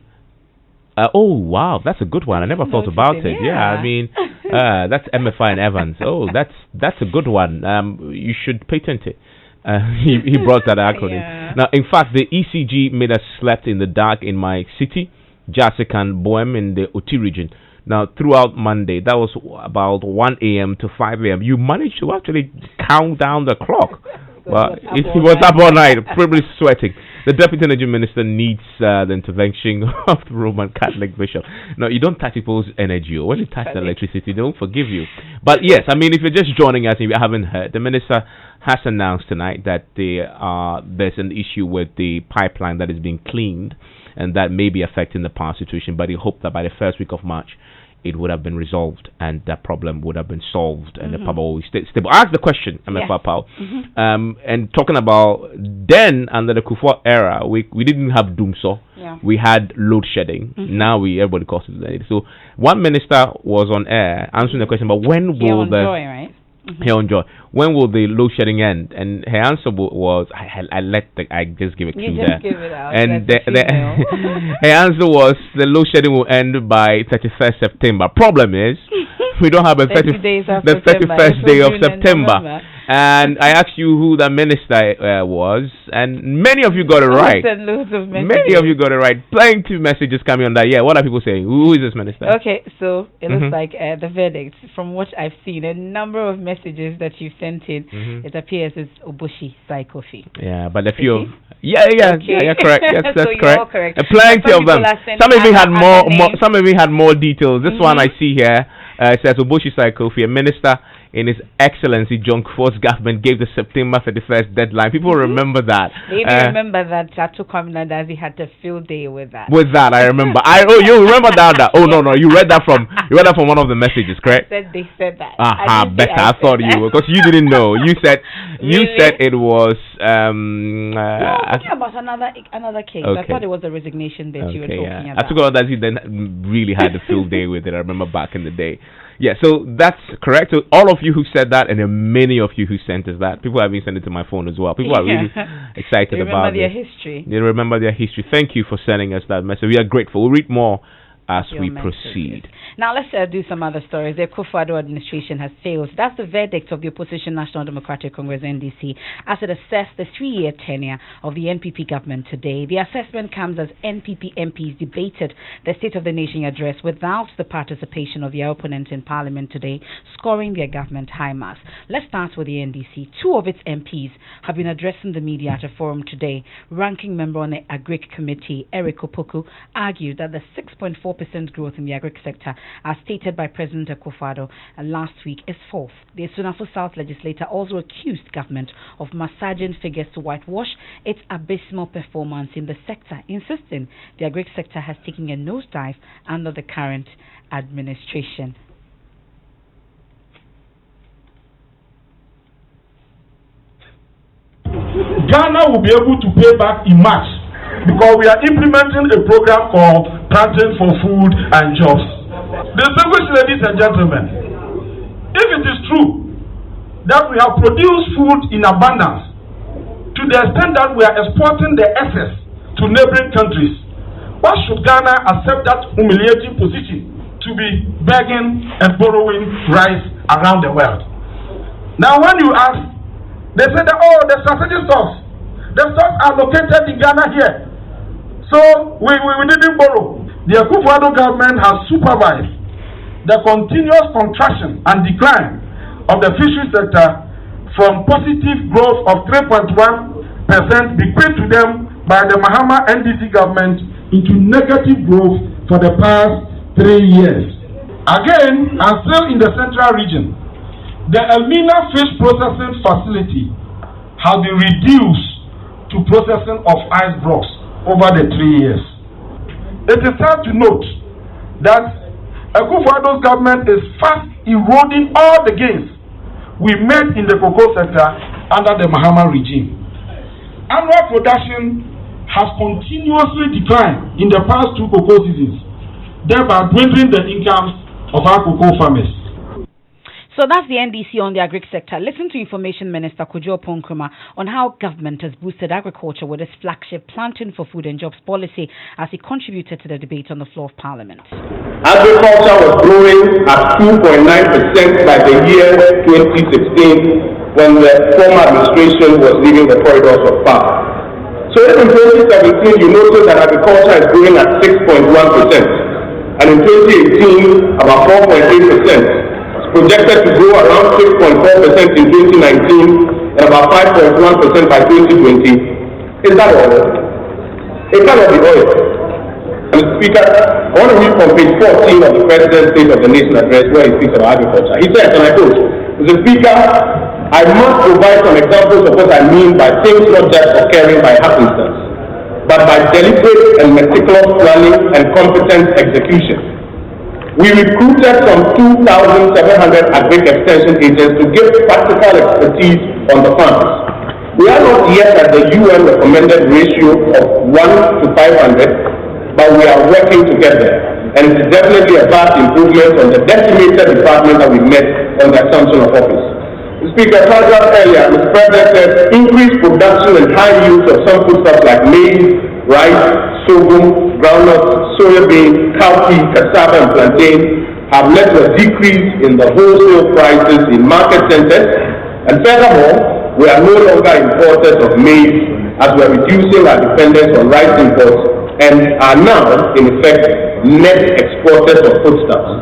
Oh, wow, that's a good one. I never thought about it. Yeah, I mean, that's Emefa and Evans. Oh, that's a good one. You should patent it. He brought that acronym. Now, in fact, the ECG made us slept in the dark in my city, Jasik and Boem in the Oti region. Now, throughout Monday, that was about 1 a.m. to 5 a.m. You managed to actually count down the clock. Well, he was up all night, probably sweating. The Deputy Energy Minister needs the intervention of the Roman Catholic Bishop. No, you don't touch people's energy. When you touch the electricity, they don't forgive you. But yes, I mean, if you're just joining us and you haven't heard, the Minister has announced tonight that there's an issue with the pipeline that is being cleaned, and that may be affecting the power situation, but he hoped that by the first week of March, it would have been resolved and that problem would have been solved and the power will stay stable. Ask the question, Emefa Apawu. And talking about then under the Kufuor era, we didn't have doomso. We had load shedding. Now everybody calls it. So one minister was on air answering the question, but when will Here on Joy, when will the load shedding end? And her answer was, I just give a clue there. Give it out. And her answer was, the load shedding will end by 31st September. Problem is, we don't have the 31st day of September. And I asked you who the minister was, and many of you got it right. Many of you got it right. Plenty of messages coming on that. Yeah, what are people saying? Who is this minister? Okay, so it looks like the verdict, from what I've seen, a number of messages that you sent in, it appears it's Obushi Psychophy. Yeah, but a few. Yeah, correct. Yes, that's so correct. Plenty of them. Some even had more. Some even had more details. This one I see here says Obushi Psychophy, a minister in His Excellency John Kufuor's government gave the September 31st deadline. People remember that. They remember that Chato Kwame had a field day with that. With that, I remember. You remember that? Oh no, you read that from one of the messages, correct? They said that. Better. I thought you were, because you didn't know. You said it was. Talking about another case. Okay. I thought it was a resignation that you were talking about. I took out that he then really had a field day with it. I remember back in the day. Yeah, so that's correct. So all of you who said that, and there are many of you who sent us that. People have been sending it to my phone as well. People are really excited about it. They remember their history. They remember their history. Thank you for sending us that message. We are grateful. We'll read more as we proceed. Now let's do some other stories. The Kufuor administration has failed. That's the verdict of the opposition National Democratic Congress (NDC) as it assessed the 3-year tenure of the NPP government today. The assessment comes as NPP MPs debated the State of the Nation address without the participation of their opponents in Parliament today, scoring their government high marks. Let's start with the NDC. 2 of its MPs have been addressing the media at a forum today. Ranking member on the Agric Committee, Eric Opoku, argued that the 6.4% growth in the agric sector, as stated by President Akufo-Addo last week, is false. The Sunafo South legislator also accused government of massaging figures to whitewash its abysmal performance in the sector, insisting the agric sector has taken a nosedive under the current administration. Ghana will be able to pay back in March because we are implementing a program called Planting for Food and Jobs. Distinguished ladies and gentlemen, if it is true that we have produced food in abundance to the extent that we are exporting the excess to neighboring countries, why should Ghana accept that humiliating position to be begging and borrowing rice around the world? Now when you ask, they say that, the strategic stocks, the stocks are located in Ghana here, so we didn't borrow. The Akufo-Addo government has supervised the continuous contraction and decline of the fishery sector from positive growth of 3.1% bequeathed to them by the Mahama NDC government into negative growth for the past 3 years. Again, and still in the central region, the Elmina Fish Processing Facility has been reduced to processing of ice blocks over the 3 years. It is sad to note that Akufo-Addo's government is fast eroding all the gains we made in the cocoa sector under the Mahama regime. Annual production has continuously declined in the past 2 cocoa seasons, thereby dwindling the incomes of our cocoa farmers. So that's the NDC on the agric sector. Listen to Information Minister Kojo Ponkruma on how government has boosted agriculture with its flagship Planting for Food and Jobs policy as he contributed to the debate on the floor of Parliament. Agriculture was growing at 2.9% by the year 2016 when the former administration was leaving the corridors of power. So if in 2017 you notice that agriculture is growing at 6.1%, and in 2018 about 4.8%, it's projected to grow around 6.4% in 2019 and about 5.1% by 2020. Is that all? It cannot be oil. Mr. Speaker, I want to read from page 14 of the President's State of the Nation address where he speaks about agriculture. He says, and I quote, Mr. Speaker, I must provide some examples of what I mean by things not just occurring by happenstance, but by deliberate and meticulous planning and competent execution. We recruited some 2,700 agric extension agents to give practical expertise on the farms. We are not yet at the UN recommended ratio of 1 to 500, but we are working to get there. And it is definitely a vast improvement on the decimated department that we met on the assumption of office. Speaker, paragraph earlier, Mr. President said increased production and high use of some foodstuffs like maize, rice, sorghum, groundnuts, soybean, cowpea, cassava, and plantain have led to a decrease in the wholesale prices in market centers. And furthermore, we are no longer importers of maize as we are reducing our dependence on rice imports and are now, in effect, net exporters of foodstuffs.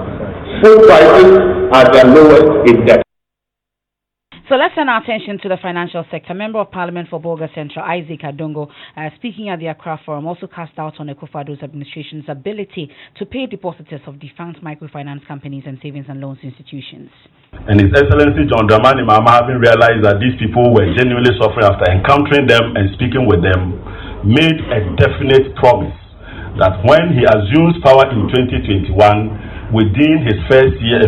Food prices are their lowest in decades. So let's turn our attention to the financial sector. Member of Parliament for Bolga Central, Isaac Adongo, speaking at the Accra Forum, also cast doubt on Akufo-Addo's administration's ability to pay depositors of defunct microfinance companies and savings and loans institutions. And His Excellency John Dramani Mahama, having realized that these people were genuinely suffering after encountering them and speaking with them, made a definite promise that when he assumes power in 2021, within his first year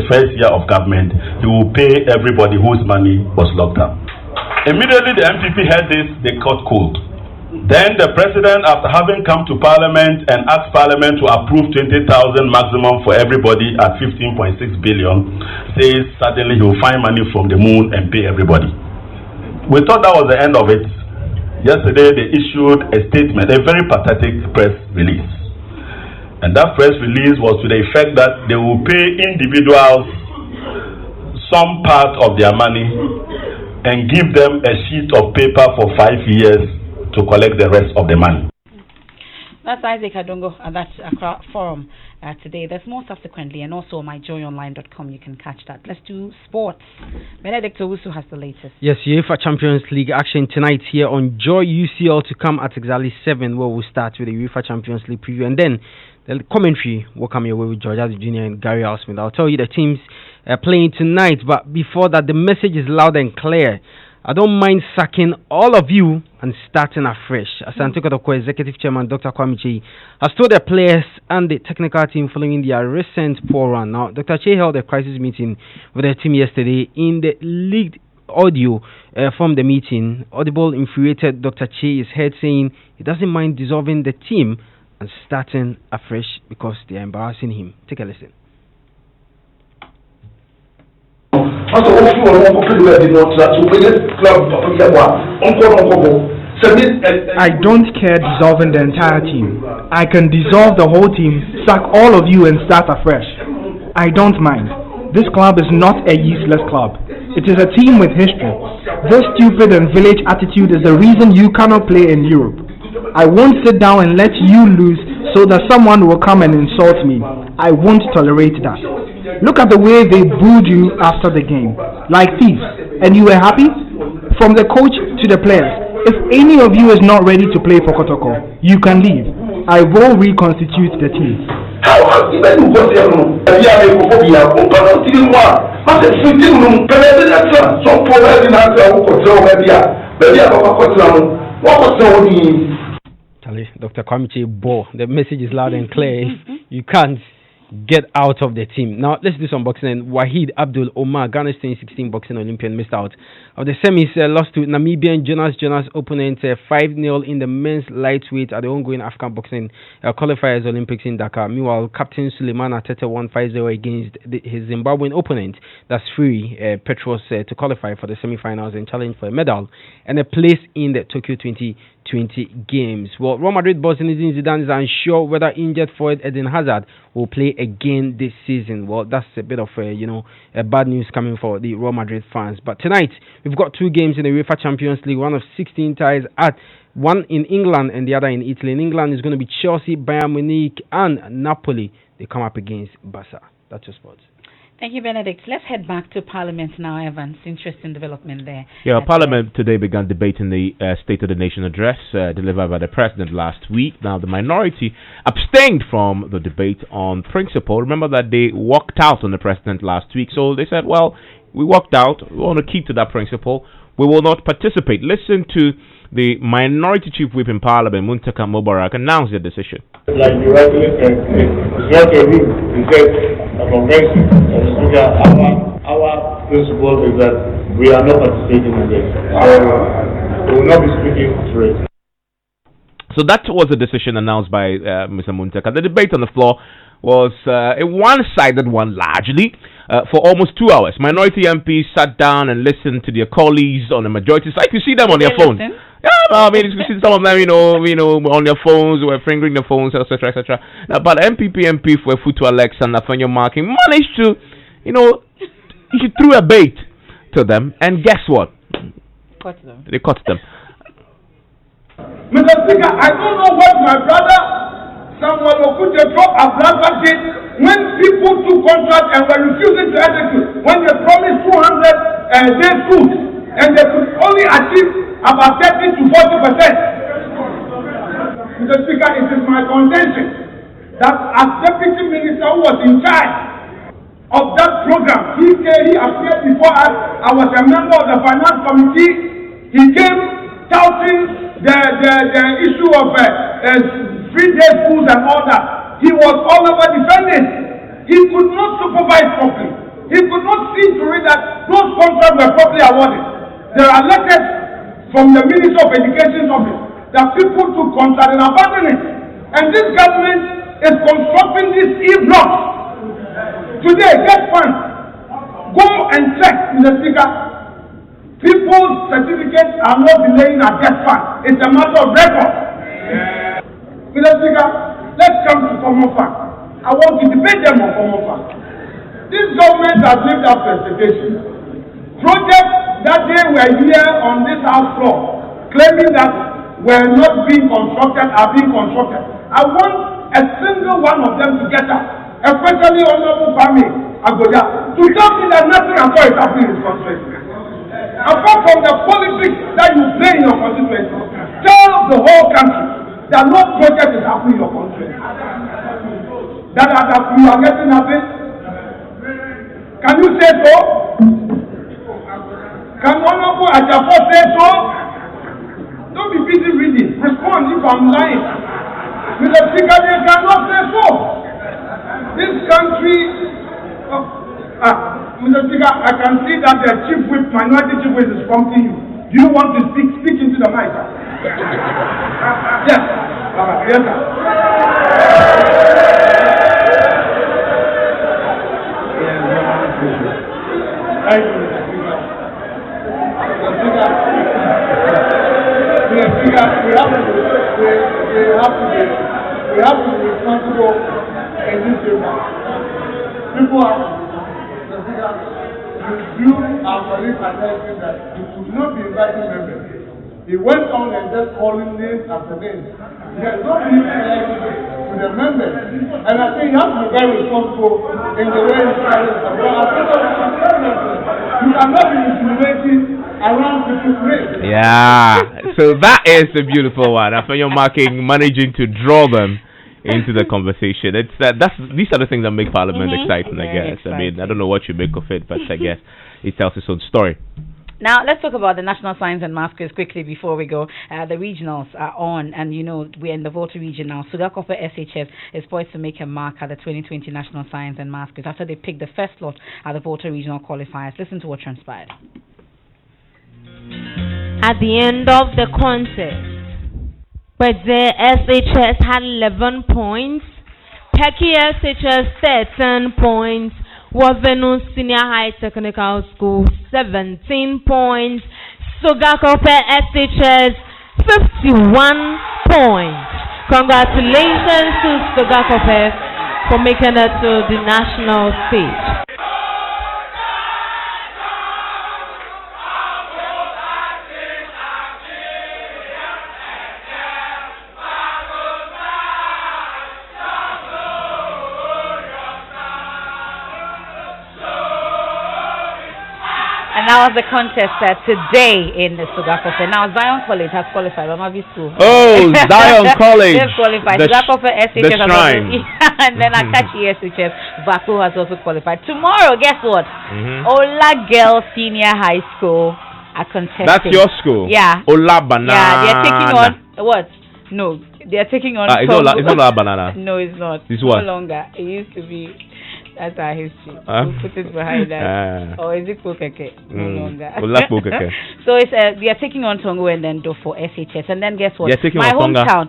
of government, he will pay everybody whose money was locked up. Immediately the MPP heard this, they caught cold. Then the president, after having come to parliament and asked parliament to approve 20,000 maximum for everybody at 15.6 billion, says suddenly he will find money from the moon and pay everybody. We thought that was the end of it. Yesterday they issued a statement, a very pathetic press release. And that press release was to the effect that they will pay individuals some part of their money and give them a sheet of paper for 5 years to collect the rest of the money. That's Isaac Adongo at that Accra Forum today. There's more subsequently, and also on myjoyonline.com you can catch that. Let's do sports. Benedict Owusu has the latest. Yes, UEFA Champions League action tonight here on Joy UCL to come at exactly 7, where we'll start with the UEFA Champions League preview, and then the commentary will come your way with George Addo Jr. and Gary Alsmith. I'll tell you the teams playing tonight, but before that, the message is loud and clear. I don't mind sacking all of you and starting afresh. Asante Kotoko Executive Chairman Dr. Kwame Chei has told the players and the technical team following their recent poor run. Now, Dr. Chei held a crisis meeting with the team yesterday. In the leaked audio from the meeting, Audible infuriated Dr. Chei is heard saying he doesn't mind dissolving the team and starting afresh because they are embarrassing him. Take a listen. I don't care dissolving the entire team. I can dissolve the whole team, sack all of you and start afresh. I don't mind. This club is not a useless club. It is a team with history. This stupid and village attitude is the reason you cannot play in Europe. I won't sit down and let you lose so that someone will come and insult me. I won't tolerate that. Look at the way they booed you after the game, like thieves. And you were happy? From the coach to the players. If any of you is not ready to play for Kotoko, you can leave. I will reconstitute the team. Dr. Kwame Bo, the message is loud and clear. You can't get out of the team. Now, let's do some boxing. Wahid Abdul Omar, Ghana's 2016 boxing Olympian, missed out of the semis, lost to Namibian Jonas opponent 5-0 in the men's lightweight at the ongoing African boxing qualifiers Olympics in Dakar. Meanwhile, Captain Suleiman Atete won 5-0 against his Zimbabwean opponent, that's Free Petros, to qualify for the semi-finals and challenge for a medal and a place in the Tokyo 2020 20 games. Well, Real Madrid boss Zinedine Zidane is unsure whether injured forward Eden Hazard will play again this season. Well, that's a bit of a bad news coming for the Real Madrid fans. But tonight we've got 2 games in the UEFA Champions League, one of 16 ties at one in England and the other in Italy. In England is going to be Chelsea, Bayern Munich and Napoli. They come up against Barca. That's your sports. Thank you, Benedict. Let's head back to Parliament now, Evans. Interesting development there. Yeah, Parliament today began debating the State of the Nation address delivered by the President last week. Now, the minority abstained from the debate on principle. Remember that they walked out on the President last week. So they said, well, we walked out. We want to keep to that principle. We will not participate. Listen to the Minority Chief Whip in Parliament, Muntaka Mubarak, announce their decision. Like you rightly said, it's not a rule. It's just a convention. Our principle is that we are not participating in this. We will not be speaking to it. So that was a decision announced by Mr. Muntaka. The debate on the floor was a one-sided one, largely, for almost 2 hours. Minority MPs sat down and listened to their colleagues on the majority side. You see them on their phones. Yeah, I mean, you see some of them, on their phones, were fingering their phones, etc., etc. But MPP MP for Futu Alex and Nathaniel Marking managed to, he threw a bait to them, and guess what? They caught them. Mr. Speaker, I don't know what my brother Samuel Okute dropped a black did when people took contract and were refusing to execute, when they promised 200 day food and they could only achieve about 30 to 40%. Mr. Speaker, it is my contention that as Deputy Minister who was in charge of that program, he appeared before us. I was a member of the Finance Committee. He came touting the issue of free day schools and all that. He was all over defending. He could not supervise properly. He could not see to read that those contracts were properly awarded. There are letters from the Ministry of Education's office that people took contract and abandoned it. And this government is constructing these e-blocks. Today, get funds. Go and check, Mr. Speaker. People's certificates are not delaying at get fund. It's a matter of record. Mr. Speaker, let's come to common fund. I want to debate them on common fund. This government has lived up to expectations. Projects that they were here on this house floor claiming that were not being constructed are being constructed. I want a single one of them to get up, especially Honorable Kwame Agoda, to tell me that nothing at all is happening in his constituency. Apart from the politics that you play in your constituency, tell the whole country that no project is happening in your constituency. That you are getting nothing. Can you say so? Can Honorable Ajafo say so? Don't be busy reading. Respond if I'm lying. Mr. Speaker, they cannot say so. This country, Mr. Speaker, I can see that the chief whip, minority chief whip is prompting you. Do you want to speak into the mic? Yes. Yes, sir. Thank you, Mr. Speaker. Mr. Speaker, we have to be responsible in this area. People are, Mr. Speaker, you our colleagues are telling that you should not be inviting members. He went on and just calling names after names. There is no need to the members. And I think you have to be very responsible in the way you carry it. You cannot be intimidating around people's names. Yeah, so that is a beautiful one. I find you're managing to draw them into the conversation. It's these are the things that make Parliament exciting, I guess. I mean, I don't know what you make of it, but I guess it tells its own story. Now, let's talk about the national signs and masquerades quickly before we go. The regionals are on, and we're in the Volta region now. Sugakope SHS is poised to make a mark at the 2020 national signs and masquerades after they picked the first slot at the Volta regional qualifiers. Listen to what transpired. At the end of the contest, Beze SHS had 11 points, Peki SHS 13 points, Wavenu Senior High Technical School 17 points, Sugakope SHS 51 points. Congratulations to Sogakope for making it to the national stage. And that was the contest today in the Sogakope. Now Zion College has qualified. Ramavi School. Oh, Zion College. They've qualified. Sogakope SHS the shrine. And then Akachi SHS Vaku has also qualified. Tomorrow, guess what? Ola Girls Senior High School are contesting. That's your school? Yeah. Ola Banana. Yeah, they're taking on what? No, they're taking on. It's not Ola Banana. No, it's not. It's what? No longer. It used to be. That's our history. We'll put it behind that. Or is it Kokeke? No longer. So it's we are taking on Tongo and then Do for SHS. And then guess what? You're taking my on hometown.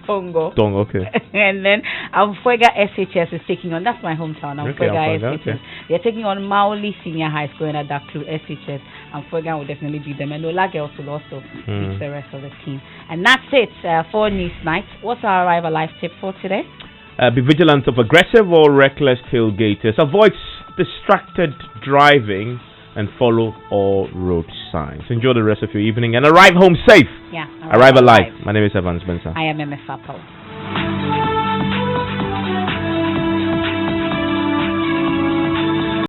Tongo. Okay. And then Amfuega SHS is taking on, that's my hometown, Amfuega SHS. Okay. They're taking on Mauli Senior High School and at Daklu SHS. Amfuega will definitely beat them. And Ola Girls will also beat the rest of the team. And that's it for News Night. What's our Arrival Live tip for today? Be vigilant of aggressive or reckless tailgaters. Avoid distracted driving and follow all road signs. Enjoy the rest of your evening and arrive home safe. Yeah. Arrive alive. My name is Mensah. I am Emefa.